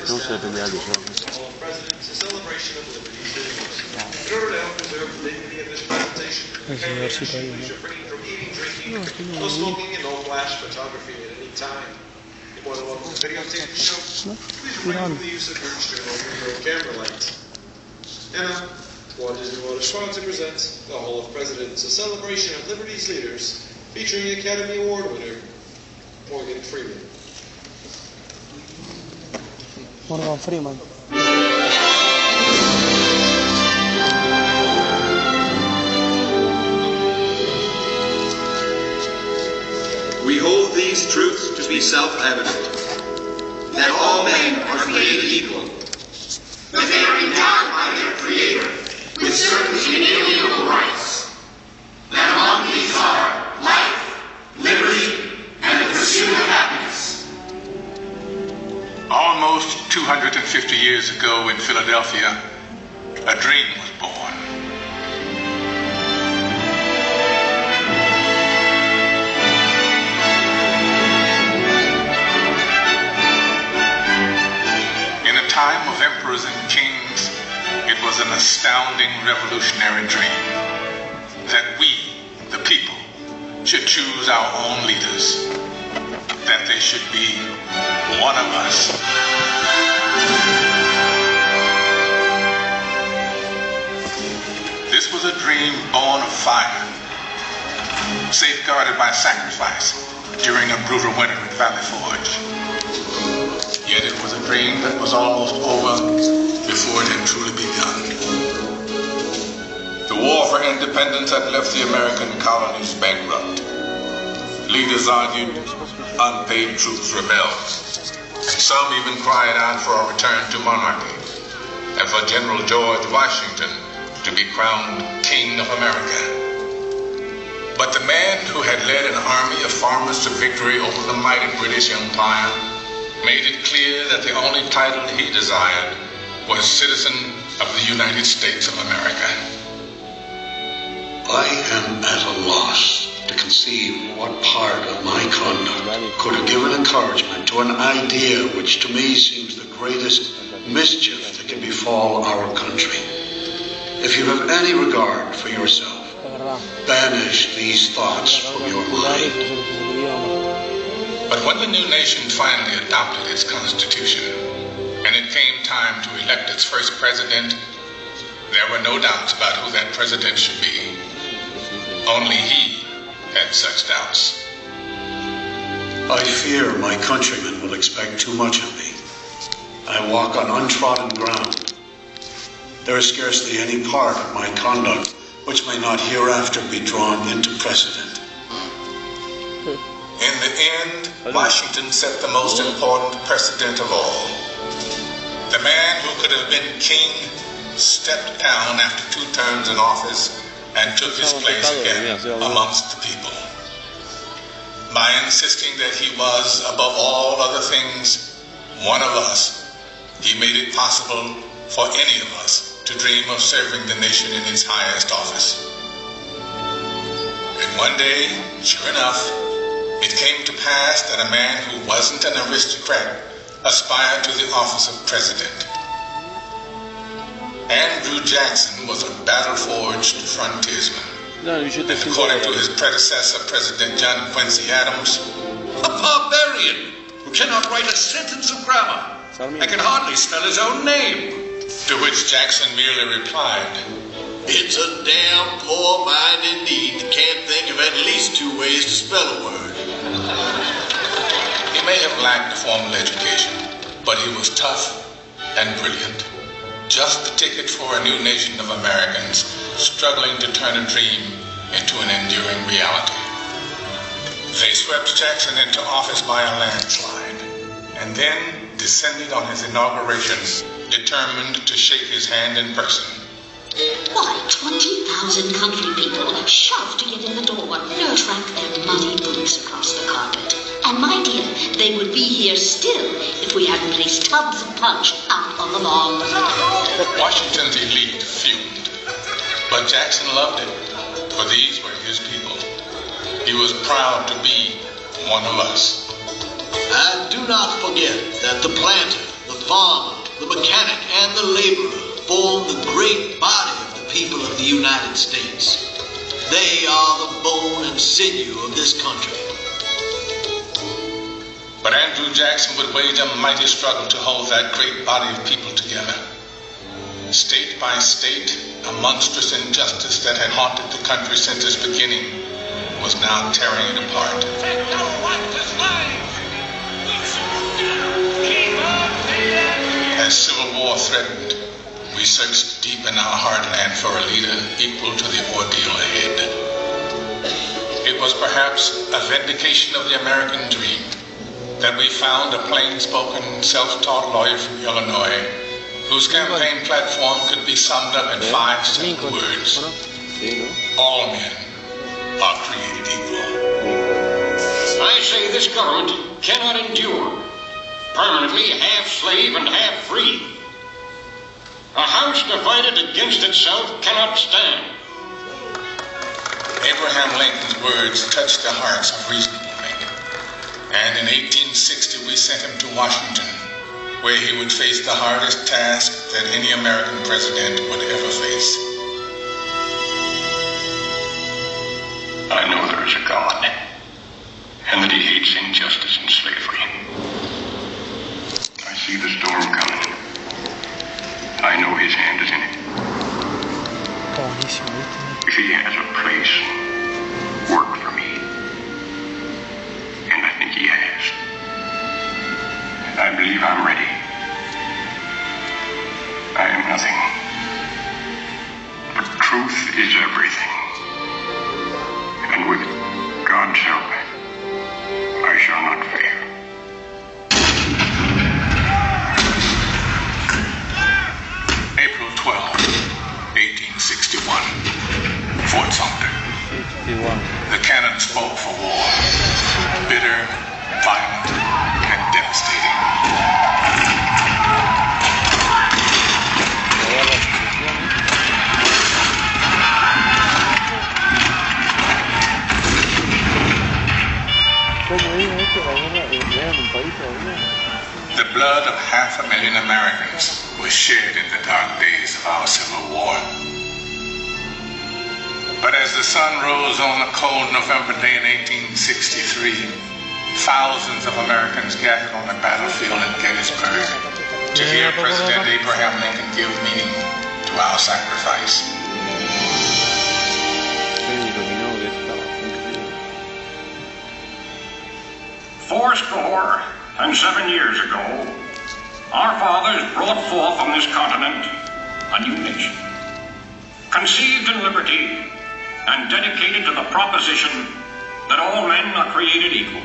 Non se deve dire ciò. No smoking and no flash photography at any time. You want to welcome the videotape show? Please remember the use of your external camera lights. And Walt Disney World is proud to present the Hall of Presidents, a celebration of Liberty's leaders, featuring Academy Award winner Morgan Freeman. Morgan Freeman. We hold these truths to be self-evident, that all men are created equal, that they are endowed by their Creator with certain inalienable rights, that among these are life, liberty, and the pursuit of happiness. Almost 250 years ago in Philadelphia, a dream was born. In a time of emperors and kings, it was an astounding revolutionary dream that we, the people, should choose our own leaders, that they should be one of us. This was a dream born of fire, safeguarded by sacrifice during a brutal winter at Valley Forge. Yet it was a dream that was almost over before it had truly begun. The war for independence had left the American colonies bankrupt. Leaders argued, unpaid troops rebelled. Some even cried out for a return to monarchy and for General George Washington to be crowned King of America. But the man who had led an army of farmers to victory over the mighty British Empire made it clear that the only title he desired was citizen of the United States of America. I am at a loss to conceive what part of my conduct could have given encouragement to an idea which to me seems the greatest mischief that can befall our country. If you have any regard for yourself, banish these thoughts from your mind. But when the new nation finally adopted its constitution, and it came time to elect its first president, there were no doubts about who that president should be. Only he had such doubts. I fear my countrymen will expect too much of me. I walk on untrodden ground. There is scarcely any part of my conduct which may not hereafter be drawn into precedent. In the end, Washington set the most important precedent of all. The man who could have been king stepped down after 2 terms in office and took his place again amongst the people. By insisting that he was, above all other things, one of us, he made it possible for any of us to dream of serving the nation in its highest office. And one day, sure enough, it came to pass that a man who wasn't an aristocrat aspired to the office of president. Andrew Jackson was a battle-forged frontiersman. And according to his predecessor, President John Quincy Adams, a barbarian who cannot write a sentence of grammar and can hardly spell his own name. To which Jackson merely replied, "It's a damn poor mind indeed that can't think of at least 2 ways to spell a word." He may have lacked a formal education, but he was tough and brilliant. Just the ticket for a new nation of Americans struggling to turn a dream into an enduring reality. They swept Jackson into office by a landslide, and then descended on his inauguration, determined to shake his hand in person. Why, 20,000 country people shoved to get in the door, track their muddy boots across the carpet. And my dear, they would be here still if we hadn't placed tubs of punch out on the lawn. Washington's elite fumed, but Jackson loved it, for these were his people. He was proud to be one of us. And do not forget that the planter, the farmer, the mechanic, and the laborer form the great body of the people of the United States. They are the bone and sinew of this country. But Andrew Jackson would wage a mighty struggle to hold that great body of people together. State by state, a monstrous injustice that had haunted the country since its beginning was now tearing it apart. As civil war threatened, we searched deep in our heartland for a leader equal to the ordeal ahead. It was perhaps a vindication of the American dream that we found a plain-spoken, self-taught lawyer from Illinois whose campaign platform could be summed up in 5 simple words. All men are created equal. I say this government cannot endure permanently half slave and half free. A house divided against itself cannot stand. Abraham Lincoln's words touched the hearts of reasonable men. And in 1860 we sent him to Washington, where he would face the hardest task that any American president would ever face. I know there is a God, and that he hates injustice and slavery. I see the storm coming. I know his hand is in it. If he has a place, work for me. And I think he has. I believe I'm ready. I am nothing. But truth is everything. And with God's help, I shall not fail. April 12, 1861, Fort Sumter. The cannon spoke for war, bitter, violent, and devastating. The blood of 500,000 Americans was shed in the dark days of our Civil War. But as the sun rose on a cold November day in 1863, thousands of Americans gathered on the battlefield at Gettysburg to hear President Abraham Lincoln give meaning to our sacrifice. Fourscore and 7 years ago, our fathers brought forth on this continent a new nation, conceived in liberty and dedicated to the proposition that all men are created equal.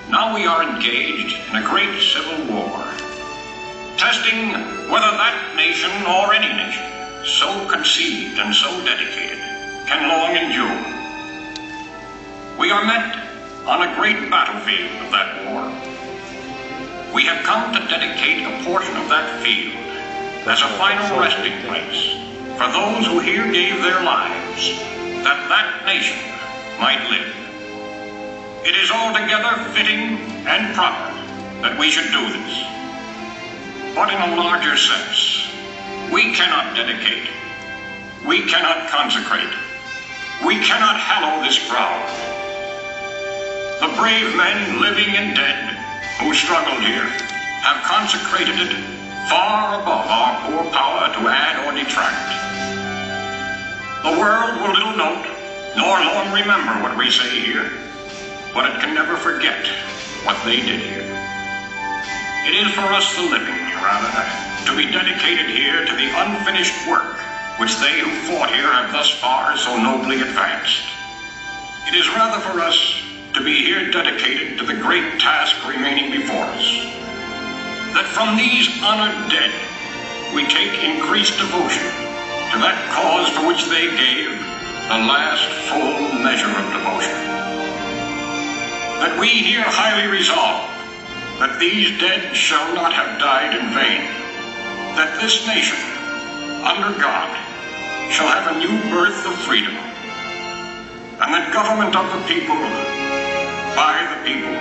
Now we are engaged in a great civil war, testing whether that nation or any nation so conceived and so dedicated can long endure. We are met on a great battlefield of that war. We have come to dedicate a portion of that field as a final resting place for those who here gave their lives that that nation might live. It is altogether fitting and proper that we should do this. But in a larger sense, we cannot dedicate, we cannot consecrate, we cannot hallow this ground. The brave men, living and dead, who struggled here, have consecrated it far above our poor power to add or detract. The world will little note, nor long remember what we say here, but it can never forget what they did here. It is for us, the living, rather, to be dedicated here to the unfinished work which they who fought here have thus far so nobly advanced. It is rather for us to be here dedicated to the great task remaining before us, that from these honored dead we take increased devotion to that cause for which they gave the last full measure of devotion. That we here highly resolve that these dead shall not have died in vain, that this nation, under God, shall have a new birth of freedom, and that government of the people, by the people,